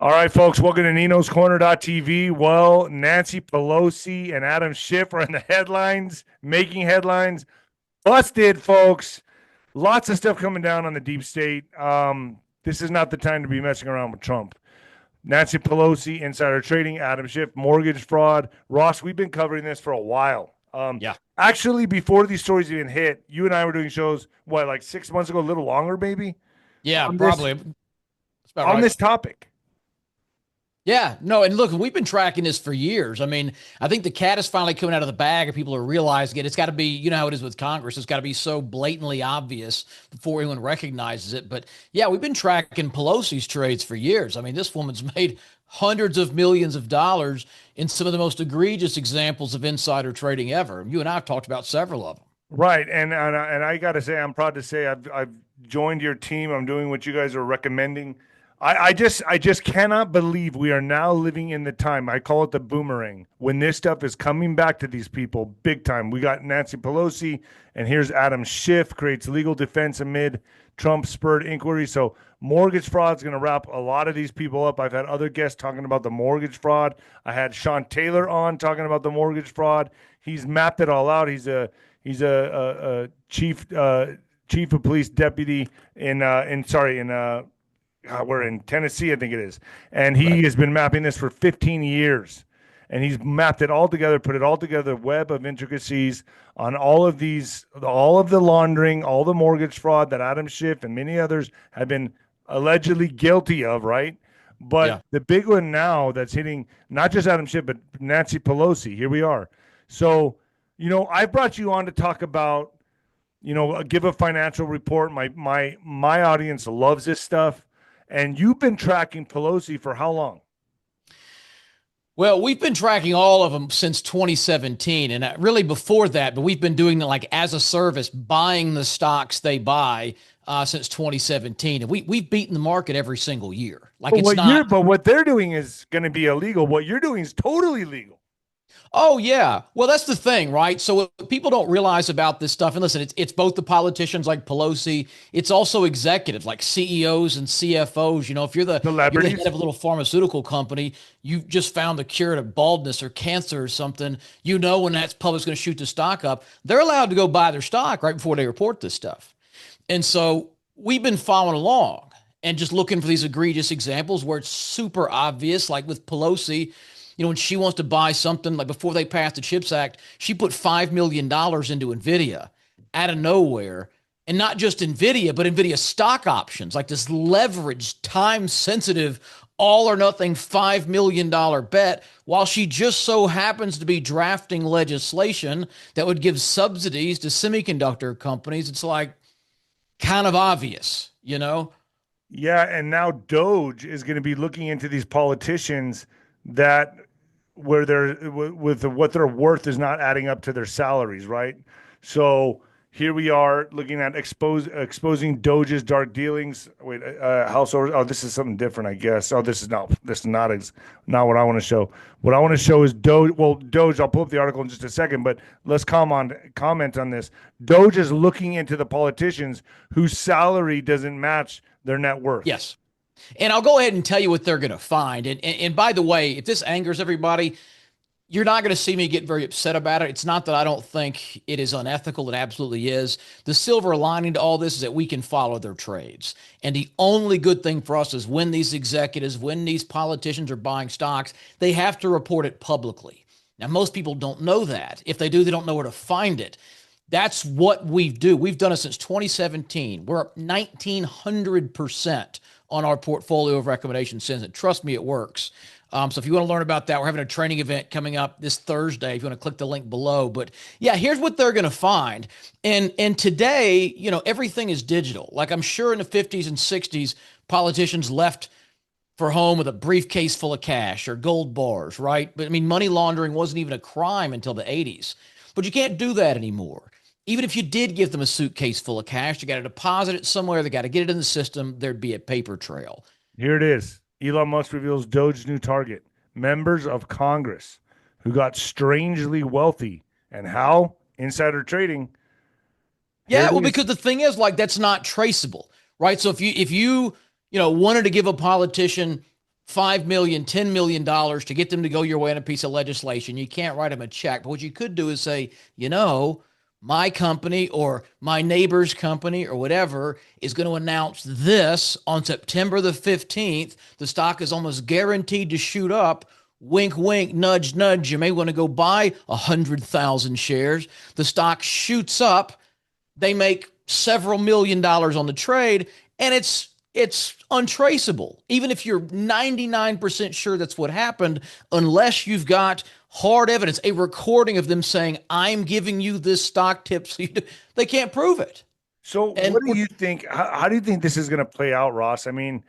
All right, folks, welcome to Nino's Corner.tv. Well, Nancy Pelosi and Adam Schiff are in the headlines, making headlines. Busted, folks. Lots of stuff coming down on the deep state. This is not the time to be messing around with Trump. Nancy Pelosi, insider trading, Adam Schiff, mortgage fraud. Ross, we've been covering this for a while. Yeah. Actually, before these stories even hit, you and I were doing shows, like 6 months ago, a little longer, maybe, Yeah, on this probably. That's about on right. this topic. Yeah, no, and look, we've been tracking this for years. I mean, I think the cat is finally coming out of the bag and people are realizing it. It's got to be, you know how it is with Congress. It's got to be so blatantly obvious before anyone recognizes it. But yeah, we've been tracking Pelosi's trades for years. I mean, this woman's made hundreds of millions of dollars in some of the most egregious examples of insider trading ever. You and I have talked about several of them. Right, and I got to say, I'm proud to say I've joined your team. I'm doing what you guys are recommending. I just cannot believe we are now living in the time. I call it the boomerang when this stuff is coming back to these people big time. We got Nancy Pelosi, and here's Adam Schiff creates legal defense amid Trump spurred inquiry. So mortgage fraud is going to wrap a lot of these people up. I've had other guests talking about the mortgage fraud. I had Sean Taylor on talking about the mortgage fraud. He's mapped it all out. He's a chief of police deputy in we're in Tennessee, I think it is, and he Right. has been mapping this for 15 years, and he's mapped it all together, put it all together, web of intricacies on all of these, all of the laundering, all the mortgage fraud that Adam Schiff and many others have been allegedly guilty of, right? But Yeah. the big one now that's hitting not just Adam Schiff but Nancy Pelosi. Here we are. So, I brought you on to talk about, give a financial report. My audience loves this stuff. And you've been tracking Pelosi for how long? Well, we've been tracking all of them since 2017, and really before that, but we've been doing it like as a service, buying the stocks they buy since 2017, and we've beaten the market every single year. Like But it's what not. you're but what they're doing is going to be illegal. What you're doing is totally legal. Oh yeah. Well, that's the thing, right? So what people don't realize about this stuff, and listen, it's both the politicians like Pelosi, it's also executives like CEOs and CFOs. You know, if you're the head Celebrities. of a little pharmaceutical company, you just found the cure to baldness or cancer or something, you know when that's public's going to shoot the stock up, they're allowed to go buy their stock right before they report this stuff. And so we've been following along and just looking for these egregious examples where it's super obvious, like with Pelosi, when she wants to buy something, like before they passed the CHIPS Act, she put $5 million into NVIDIA out of nowhere. And not just NVIDIA, but NVIDIA stock options, like this leveraged, time sensitive, all or nothing $5 million bet, while she just so happens to be drafting legislation that would give subsidies to semiconductor companies. It's like kind of obvious, you know? Yeah, and now DOGE is going to be looking into these politicians that where they're with what they're worth is not adding up to their salaries, right? So here we are looking at exposing DOGE's dark dealings. Wait, House orders. Oh, this is something different, I guess. Oh, this is not what I want to show. What I want to show is DOGE. Well, DOGE. I'll pull up the article in just a second, but let's comment on this. DOGE is looking into the politicians whose salary doesn't match their net worth. Yes. And I'll go ahead and tell you what they're going to find. And by the way, if this angers everybody, you're not going to see me get very upset about it. It's not that I don't think it is unethical. It absolutely is. The silver lining to all this is that we can follow their trades. And the only good thing for us is when these executives, when these politicians are buying stocks, they have to report it publicly. Now, most people don't know that. If they do, they don't know where to find it. That's what we do. We've done it since 2017. We're up 1,900% on our portfolio of recommendations since. And trust me, it works. So if you want to learn about that, we're having a training event coming up this Thursday. If you want to click the link below, but yeah, here's what they're going to find. And today, everything is digital. Like I'm sure in the 50s and 60s, politicians left for home with a briefcase full of cash or gold bars, right? But I mean, money laundering wasn't even a crime until the 80s. But you can't do that anymore. Even if you did give them a suitcase full of cash, you got to deposit it somewhere. They got to get it in the system. There'd be a paper trail. Here it is. Elon Musk reveals DOGE's new target: members of Congress who got strangely wealthy. And how? Insider trading. Here Yeah, it well, is. because the thing is, like, that's not traceable, right? So if you wanted to give a politician $5 million, $10 million to get them to go your way on a piece of legislation. You can't write them a check. But what you could do is say, my company or my neighbor's company or whatever is going to announce this on September the 15th. The stock is almost guaranteed to shoot up. Wink, wink, nudge, nudge. You may want to go buy 100,000 shares. The stock shoots up. They make several $1,000,000 on the trade, and it's untraceable. Even if you're 99% sure that's what happened, unless you've got hard evidence, a recording of them saying, I'm giving you this stock tip, so they can't prove it. So what do you think? How do you think this is going to play out, Ross? I mean,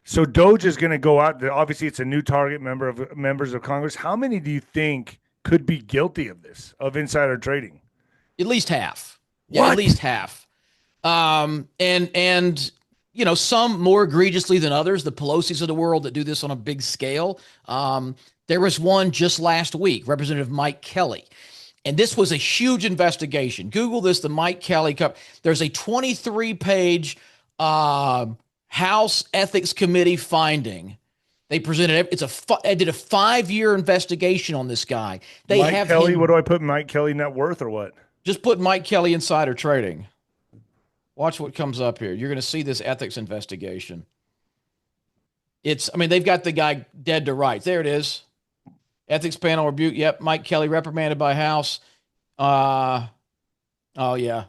so DOGE is going to go out. Obviously, it's a new target members of Congress. How many do you think could be guilty of this, of insider trading? At least half. What? Yeah, at least half. And some more egregiously than others. The Pelosi's of the world that do this on a big scale. There was one just last week, Representative Mike Kelly. And this was a huge investigation. Google this, the Mike Kelly Cup. There's a 23-page House Ethics Committee finding. They presented they did a 5-year investigation on this guy. Mike Kelly, what do I put Mike Kelly net worth or what? Just put Mike Kelly insider trading. Watch what comes up here. You're going to see this ethics investigation. They've got the guy dead to rights. There it is. Ethics panel rebuke. Yep. Mike Kelly reprimanded by House. Oh yeah.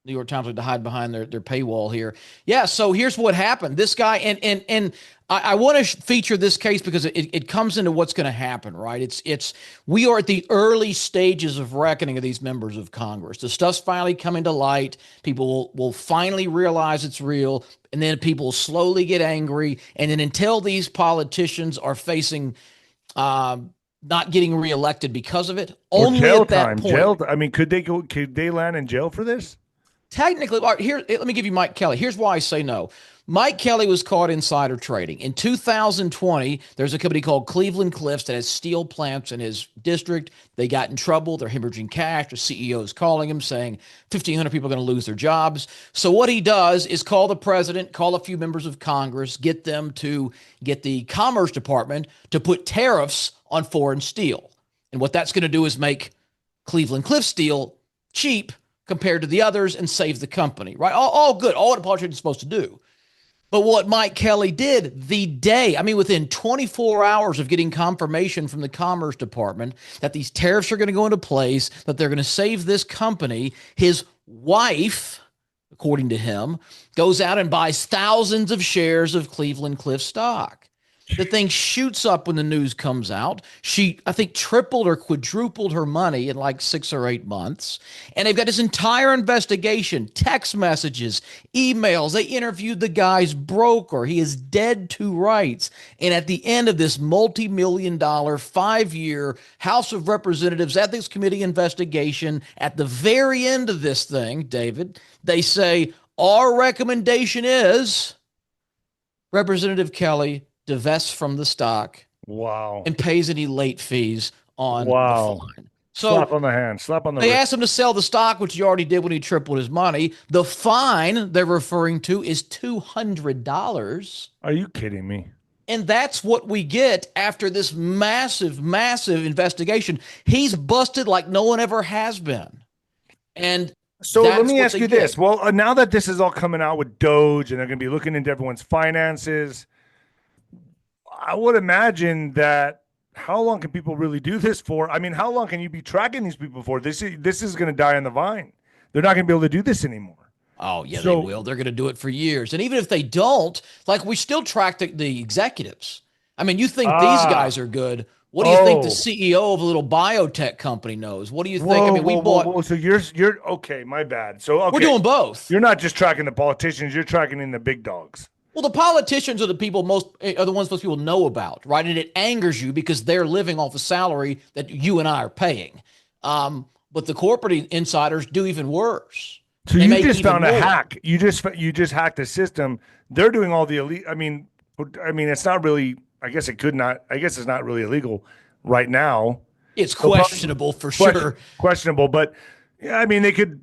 New York Times had to hide behind their paywall here. Yeah. So here's what happened. This guy, and I want to feature this case because it comes into what's going to happen, right? We are at the early stages of reckoning of these members of Congress. The stuff's finally coming to light. People will finally realize it's real, and then people slowly get angry. And then until these politicians are facing not getting reelected because of it, only jail at that time. point. Jail. I mean, could they land in jail for this? Technically, here, let me give you Mike Kelly. Here's why I say no. Mike Kelly was caught insider trading. In 2020, there's a company called Cleveland Cliffs that has steel plants in his district. They got in trouble. They're hemorrhaging cash. The CEO is calling him saying 1,500 people are going to lose their jobs. So what he does is call the president, call a few members of Congress, get them to get the Commerce Department to put tariffs on foreign steel. And what that's going to do is make Cleveland Cliffs steel cheap compared to the others and save the company, right? All good, all what a politician is supposed to do. But what Mike Kelly did within 24 hours of getting confirmation from the Commerce Department that these tariffs are going to go into place, that they're going to save this company, his wife, according to him, goes out and buys thousands of shares of Cleveland Cliffs stock. The thing shoots up when the news comes out. She, I think, tripled or quadrupled her money in like 6 or 8 months. And they've got this entire investigation, text messages, emails. They interviewed the guy's broker. He is dead to rights. And at the end of this multi-million-dollar 5-year House of Representatives Ethics Committee investigation, at the very end of this thing, David, they say, our recommendation is Representative Kelly divests from the stock. Wow. And pays any late fees on the fine. So slap on the hand, slap on the They wrist. asked him to sell the stock, which he already did when he tripled his money. The fine they're referring to is $200. Are you kidding me? And that's what we get after this massive, massive investigation. He's busted like no one ever has been. And so let me ask you this. Well, now that this is all coming out with DOGE and they're going to be looking into everyone's finances, I would imagine that how long can people really do this for? I mean, how long can you be tracking these people for? This is going to die on the vine. They're not going to be able to do this anymore. Oh, yeah, they will. They're going to do it for years. And even if they don't, we still track the executives. I mean, you think these guys are good. What do you think the CEO of a little biotech company knows? What do you think? So you're okay. My bad. So okay. We're doing both. You're not just tracking the politicians. You're tracking in the big dogs. Well, the politicians are the ones most people know about, right? And it angers you because they're living off a salary that you and I are paying. But the corporate insiders do even worse. So you just found a hack. You just hacked the system. They're doing all the elite. I mean, it's not really. I guess it's not really illegal right now. It's questionable for sure. Questionable, but yeah, I mean, they could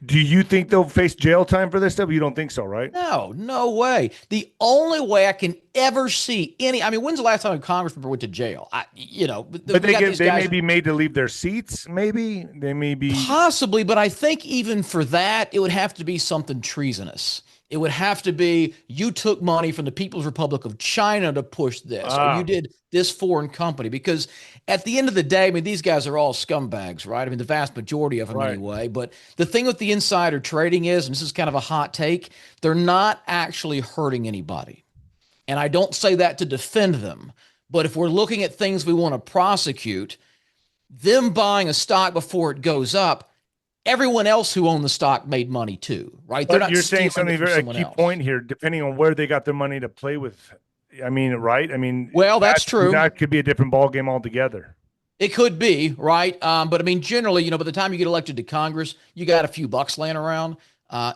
Do you think they'll face jail time for this stuff? You don't think so, right? No, no way. The only way I can ever see any, I mean, when's the last time a congressman went to jail? But We got these they may guys be made to leave their seats. Maybe they may be. possibly, but I think even for that, it would have to be something treasonous. It would have to be you took money from the People's Republic of China to push this, or you Ah, did this foreign company. Because at the end of the day, I mean, these guys are all scumbags, right? I mean, the vast majority of them right. anyway. But the thing with the insider trading is, and this is kind of a hot take, they're not actually hurting anybody. And I don't say that to defend them. But if we're looking at things we want to prosecute, them buying a stock before it goes up, everyone else who owned the stock made money too, right? They're But not you're saying stealing it something from very a someone key else. point here. Depending on where they got their money to play with, I mean, right? I mean, Well, that's true. that could be a different ball game altogether. It could be, right? But I mean, generally, by the time you get elected to Congress, you got a few bucks laying around.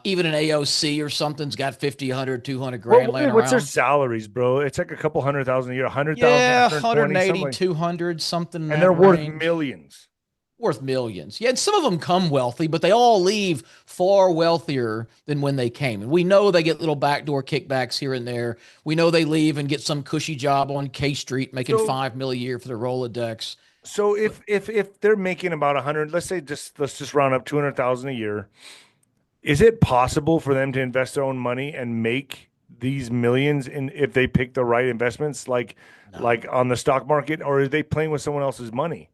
Even an AOC or something's got 50, 100, 200 grand laying What's their around. salaries, bro? It's like a couple 100,000 a year, 100,000, Yeah, 120, 180, something like, 200, something in and they're that worth range. millions. Worth millions. Yeah, and some of them come wealthy, but they all leave far wealthier than when they came. And we know they get little backdoor kickbacks here and there. We know they leave and get some cushy job on K Street making So, 5 million a year for their Rolodex. so But if they're making about 100, let's just round up 200,000 a year. Is it possible for them to invest their own money and make these millions in if they pick the right investments, like no. on the stock market, or are they playing with someone else's money?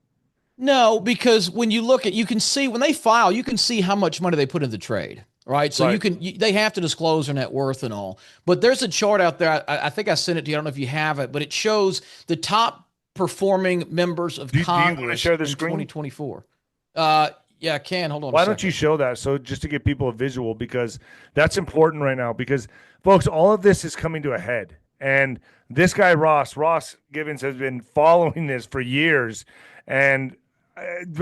No, because when you look at, you can see when they file, you can see how much money they put into the trade, right? So Right. they have to disclose their net worth and all. But there's a chart out there. I think I sent it to you. I don't know if you have it, but it shows the top performing members of Do you want to Congress share the in screen? 2024. Yeah, I can. Hold on a Why don't you second. show that? So just to give people a visual, because that's important right now. Because folks, all of this is coming to a head, and this guy Ross Givens has been following this for years, and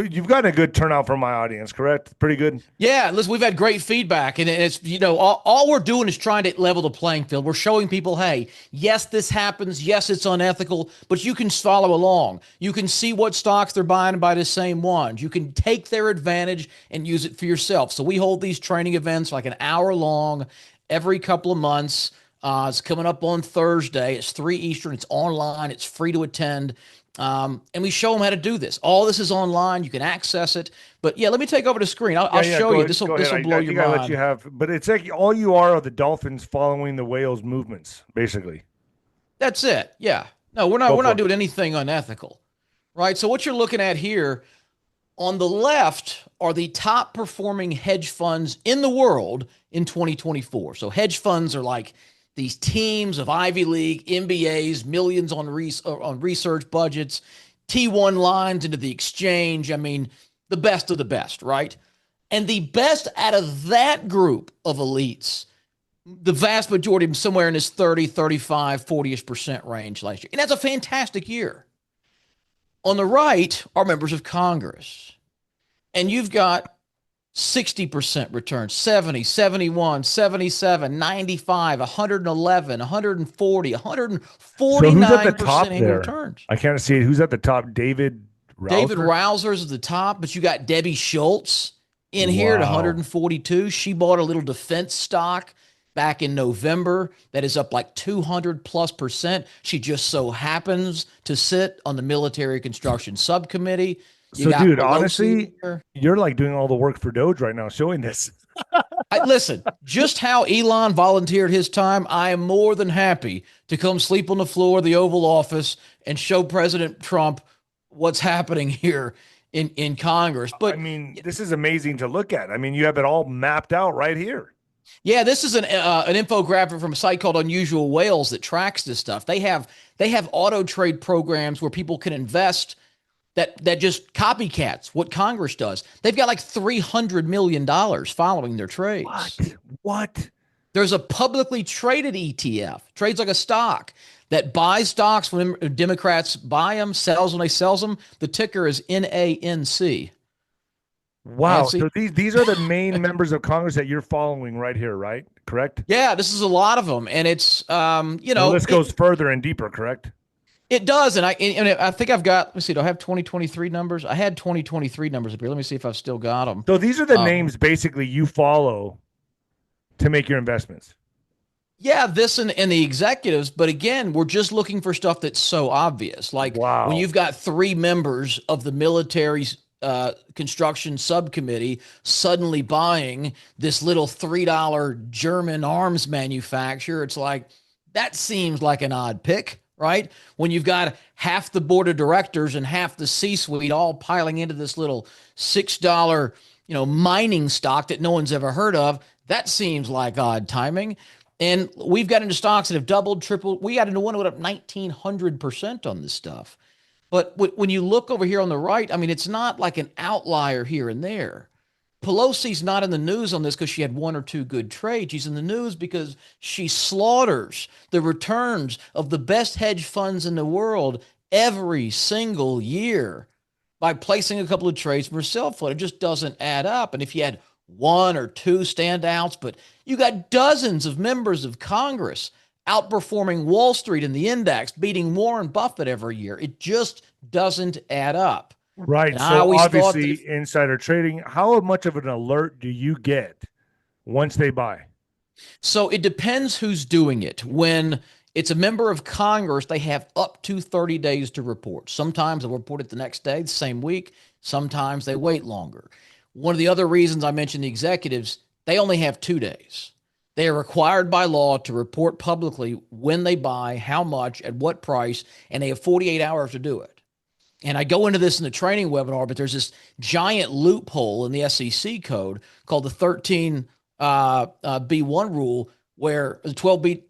you've gotten a good turnout from my audience, correct? Pretty good. Yeah, listen, we've had great feedback, and it's all we're doing is trying to level the playing field. We're showing people, hey, yes, this happens, yes, it's unethical, but you can follow along. You can see what stocks they're buying and buy the same ones. You can take their advantage and use it for yourself. So we hold these training events like an hour long every couple of months. It's coming up on Thursday. It's 3 Eastern. It's online. It's free to attend. And we show them how to do this. All this is online. You can access it. But yeah, let me take over the screen. I'll Yeah. show you. This will Go this ahead. will blow I your think I let you mind. have, but it's like all you are the dolphins following the whales' movements, basically. That's it. Yeah. No, Go we're for not it. doing anything unethical. Right? So what you're looking at here on the left are the top performing hedge funds in the world in 2024. So hedge funds are like these teams of Ivy League, MBAs, millions on research budgets, T1 lines into the exchange. I mean, the best of the best, right? And the best out of that group of elites, the vast majority of them somewhere in this 30, 35, 40ish% range last year. And that's a fantastic year. On the right are members of Congress. And you've got 60% returns, 70, 71, 77, 95, 111, 140, So who's at the 149% top annual there? returns. I can't see it. Who's at the top? David David Rouser? Rousers at the top, but you got Debbie Schultz in here at Wow. 142. She bought a little defense stock back in November that is up like 200 plus percent. She just so happens to sit on the military construction subcommittee. You So, got dude, Pelosi in honestly, here. you're like doing all the work for Doge right now, showing this. Listen, just how Elon volunteered his time, I am more than happy to come sleep on the floor of the Oval Office and show President Trump what's happening here in Congress. I But mean, this is amazing to look at. I mean, you have it all mapped out right here. yeah, this is an infographic from a site called Unusual Whales that tracks this stuff. They have auto trade programs where people can invest that just copycats what Congress does. They've got like $300 million following their trades. What? What? There's a publicly traded ETF, trades like a stock that buys stocks when Democrats buy them, sells when they sells them. The ticker is NANC. Wow. Nancy. So these are the main members of Congress that you're following right here, right? Correct? Yeah, this is a lot of them, and it's The list goes further and deeper, correct? It does, and I think I've got. Let me see. Do I have 2023 numbers? I had 2023 numbers up here. Let me see if I've still got them. So these are the names basically you follow to make your investments. Yeah, this and the executives, but again, we're just looking for stuff that's so obvious. Like when Wow. you've got three members of the military construction subcommittee suddenly buying this little $3 German arms manufacturer, it's like that seems like an odd pick, right? When you've got half the board of directors and half the C-suite all piling into this little $6, mining stock that no one's ever heard of, that seems like odd timing. And we've got into stocks that have doubled, tripled. We got into one that went up 1,900% on this stuff. But when you look over here on the right, I mean, it's not like an outlier here and there. Pelosi's not in the news on this because she had one or two good trades. She's in the news because she slaughters the returns of the best hedge funds in the world every single year by placing a couple of trades from her cell phone. It just doesn't add up. And if you had one or two standouts, but you got dozens of members of Congress outperforming Wall Street in the index, beating Warren Buffett every year. It just doesn't add up. Right. And I So always thought that obviously, insider trading, how much of an alert do you get once they buy? so it depends who's doing it. When it's a member of Congress, they have up to 30 days to report. Sometimes they'll report it the next day, the same week. Sometimes they wait longer. One of the other reasons I mentioned the executives, they only have 2 days. They are required by law to report publicly when they buy, how much, at what price, and they have 48 hours to do it. And I go into this in the training webinar, but there's this giant loophole in the SEC code called the 13 B1 rule, where the 12B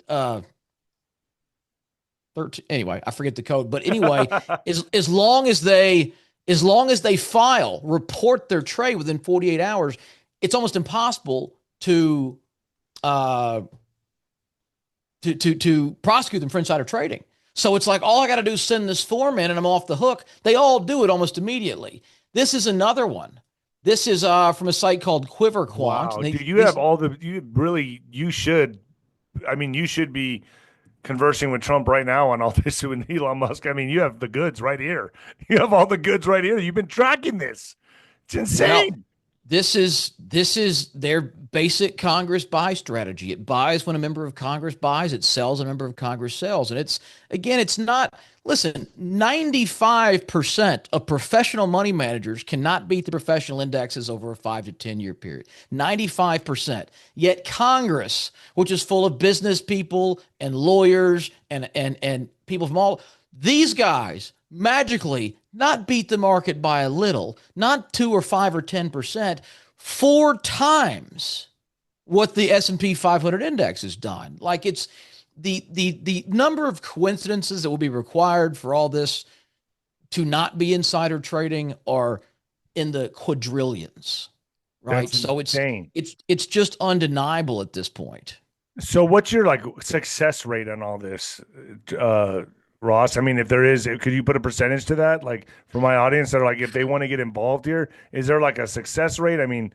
13. Anyway, I forget the code, but anyway, as long as they file, report their trade within 48 hours, it's almost impossible to uh, to prosecute them for insider trading. So it's like all I got to do is send this form in, and I'm off the hook. They all do it almost immediately. This is another one. This is from a site called QuiverQuant. Wow. Do you have all the, you really, you should, I mean, you should be conversing with Trump right now on all this with Elon Musk. I mean, you have the goods right here. You have all the goods right here. You've been tracking this. It's Well, insane. this is their basic Congress buy strategy. It buys when a member of Congress buys, it sells when a member of Congress sells. And it's not, listen, 95% of professional money managers cannot beat the professional indexes over a 5 to 10 year period. 95%. Yet Congress, which is full of business people and lawyers and people from all these guys magically not beat the market by a little, not 2 or 5 or 10%, 4 times what the S&P 500 index has done. Like it's the number of coincidences that will be required for all this to not be insider trading are in the quadrillions, right? That's So insane. it's just undeniable at this point. So what's your like success rate on all this, Ross? I mean, if there is, could you put a percentage to that? Like for my audience that are like, if they want to get involved here, is there like a success rate? I mean,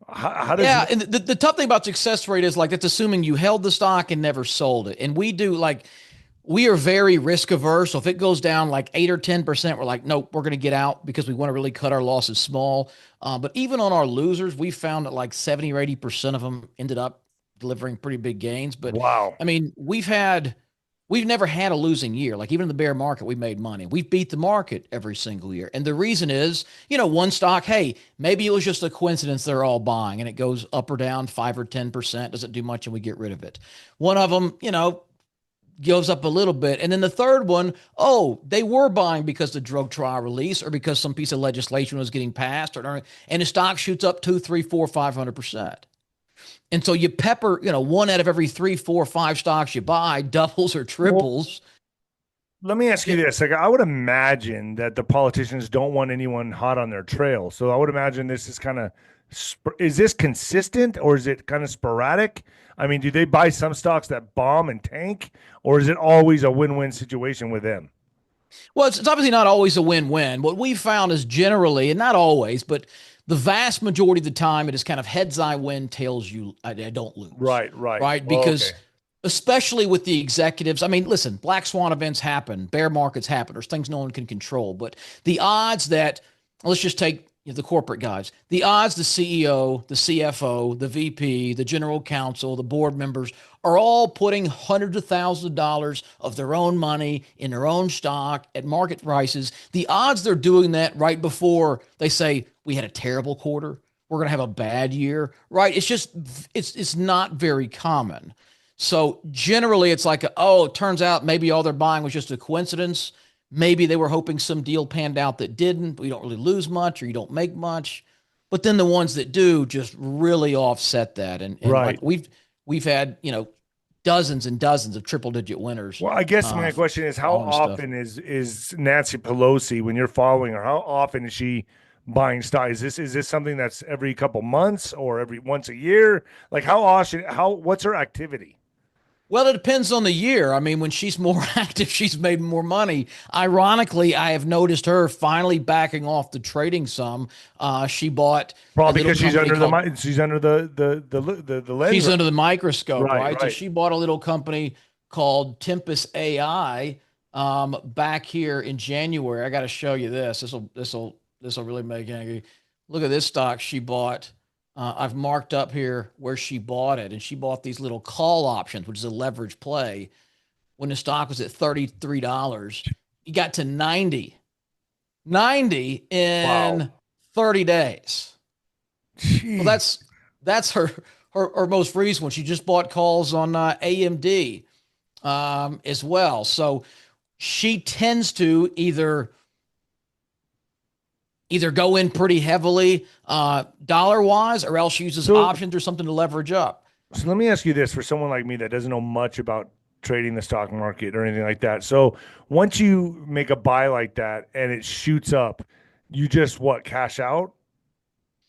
how does Yeah, and the tough thing about success rate is like that's assuming you held the stock and never sold it. And we are very risk averse. So if it goes down like 8 or 10%, we're like, nope, we're going to get out because we want to really cut our losses small. But even on our losers, we found that like 70 or 80% of them ended up delivering pretty big gains. But wow. I mean, we've never had a losing year. Like even in the bear market, we made money. We've beat the market every single year. And the reason is, one stock, hey, maybe it was just a coincidence they're all buying and it goes up or down 5 or 10%, doesn't do much and we get rid of it. One of them, goes up a little bit. And then the third one, oh, they were buying because the drug trial release or because some piece of legislation was getting passed and the stock shoots up 2, 3, 4, 500%. And so you pepper, one out of every 3, 4, 5 stocks you buy doubles or Well, triples. let me ask you this. Like, I would imagine that the politicians don't want anyone hot on their trail. So I would imagine this is kind of, is this consistent or is it kind of sporadic? I mean, do they buy some stocks that bomb and tank, or is it always a win-win situation with them? Well, it's obviously not always a win-win. What we found is generally, and not always, but the vast majority of the time, it is kind of heads I win, tails I don't lose, Right, right. right? Well, Because okay. especially with the executives. I mean, listen, black swan events happen, bear markets happen, there's things no one can control. But the odds that, let's just take the corporate guys, the odds the CEO, the CFO, the VP, the general counsel, the board members are all putting hundreds of thousands of dollars of their own money in their own stock at market prices. The odds they're doing that right before they say, we had a terrible quarter, we're going to have a bad year, right? It's just, it's not very common. So generally, it's like, oh, it turns out maybe all they're buying was just a coincidence. Maybe they were hoping some deal panned out that didn't. But you don't really lose much, or you don't make much. But then the ones that do just really offset that. And like Right. we've had dozens and dozens of triple digit winners. Well, I guess my question is, how All this stuff. often is Nancy Pelosi, when you're following her, how often is she buying stock? Is this something that's every couple months or every once a year? Like how often? What's her activity? Well, it depends on the year. I mean, when she's more active, she's made more money. Ironically, I have noticed her finally backing off the trading some. She bought a Probably little because she's company under the called, she's under the lens. she's under the microscope, Right, right? So right. she bought a little company called Tempest AI back here in January. I got to show you this. This will really make you angry. Look at this stock she bought. I've marked up here where she bought it, and she bought these little call options, which is a leverage play. When the stock was at $33, he got to 90 Wow. in 30 days. Well, Jeez. that's her most recent one. She just bought calls on AMD as well. So she tends to either go in pretty heavily dollar wise, or else uses So options or something to leverage up. so let me ask you this, for someone like me that doesn't know much about trading the stock market or anything like that. So once you make a buy like that and it shoots up, you just what, cash out?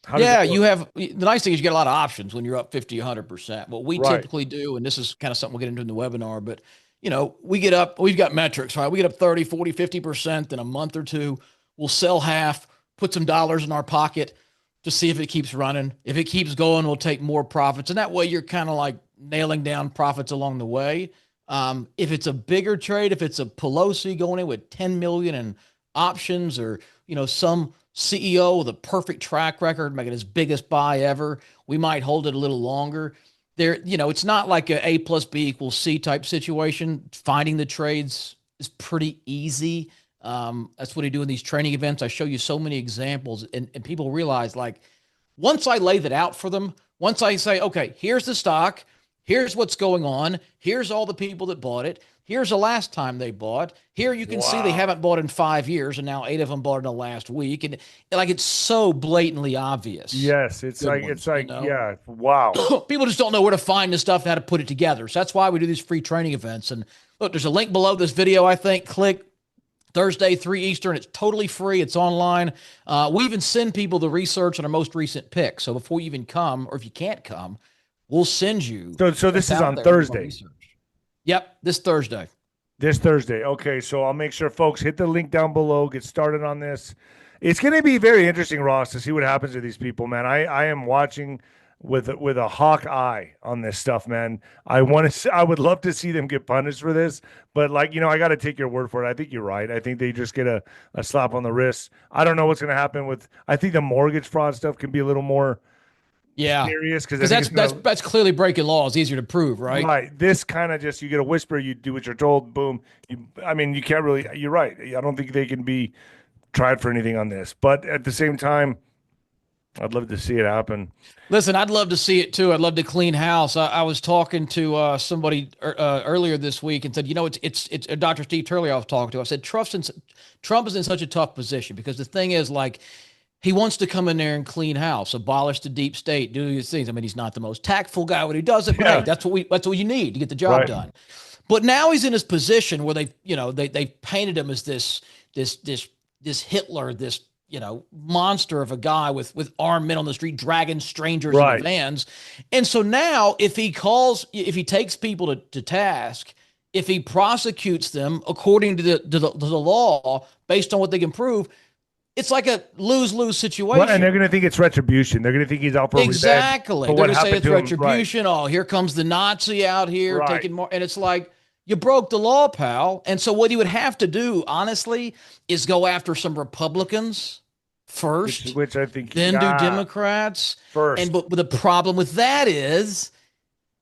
How does Yeah, that you work? have the nice thing is you get a lot of options when you're up 50, 100%. What we Right. typically do, and this is kind of something we'll get into in the webinar, but we've got metrics, right? We get up 30, 40, 50% in a month or two. We'll sell half, put some dollars in our pocket to see if it keeps running. If it keeps going, we'll take more profits. And that way you're kind of like nailing down profits along the way. If it's a bigger trade, if it's a Pelosi going in with 10 million in options, or, some CEO with a perfect track record, making his biggest buy ever, we might hold it a little longer. It's not like a plus B equals C type situation. Finding the trades is pretty easy. That's what I do in these training events. I show you so many examples, and people realize, like, once I lay that out for them, once I say, okay, here's the stock, here's what's going on, here's all the people that bought it, here's the last time they bought, here you can see they Wow. haven't bought in 5 years, and now 8 of them bought in the last week. And like, it's so blatantly obvious. Yes, it's Good like ones, you know? yeah, wow. People just don't know where to find this stuff and how to put it together. So that's why we do these free training events. And look, there's a link below this video, I think. Click Thursday, 3 Eastern. It's totally free. It's online. We even send people the research on our most recent pick. So before you even come, or if you can't come, we'll send you So what's this is out on there from our Thursday. research. Yep, this Thursday. This Thursday. Okay, so I'll make sure folks hit the link down below, get started on this. It's going to be very interesting, Ross, to see what happens to these people, man. I am watching with a hawk eye on this stuff, man. I would love to see them get punished for this, but like, I got to take your word for it. I think you're right. I think they just get a slap on the wrist. I don't know what's going to happen with, I think the mortgage fraud stuff can be a little more Yeah, serious because I because think that's it's that's going to, that's clearly breaking law. It's easier to prove, right? right. This kind of just, you get a whisper, you do what you're told, boom. I mean, you can't really, you're right. I don't think they can be tried for anything on this, but at the same time, I'd love to see it happen. Listen, I'd love to see it too. I'd love to clean house. I was talking to somebody earlier this week and said, it's Dr. Steve Turley I was talking to. I said, Trump is in such a tough position because the thing is, like, he wants to come in there and clean house, abolish the deep state, do these things. I mean, he's not the most tactful guy when he does it, but hey, Yeah, that's what you need to get the job right. done. But now he's in his position where they painted him as this Hitler, this monster of a guy with armed men on the street dragging strangers into Right. vans. And so now, if he takes people to task, if he prosecutes them according to the law based on what they can prove, It's like a lose-lose Well, and they're situation. going to think it's retribution. They're going to think he's out for revenge Exactly. for They're what going to say happened it's to him. Right. retribution. Oh, here comes the Nazi out here Right. taking more. And it's like, you broke the law, pal. And so what he would have to do, honestly, is go after some Republicans first, Which I think, then do yeah, Democrats. first. But the problem with that is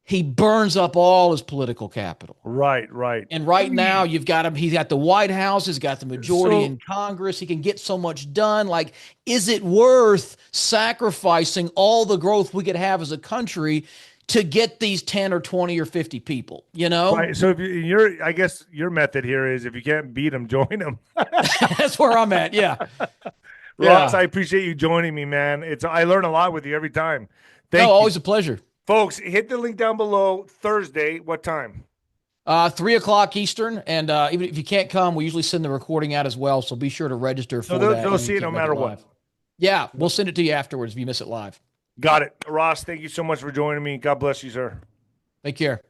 he burns up all his political capital. Right. Right. And right now, you've got him. He's got the White House. He's got the majority So in Congress. He can get so much done. Like, is it worth sacrificing all the growth we could have as a country to get these 10 or 20 or 50 people? You know, right. So if you're, I guess your method here is if you can't beat them, join them. that's where I'm at. Yeah. Ross, Yeah. I appreciate you joining me, man. I learn a lot with you every time. No, Thank you. always a pleasure. Folks, hit the link down below. Thursday, what time? 3 o'clock Eastern. And even if you can't come, we usually send the recording out as well. So be sure to register So for they'll, that. they'll even if see you it no can't make matter live. what. Yeah. We'll send it to you afterwards if you miss it live. Got it. Ross, thank you so much for joining me. God bless you, sir. Take care.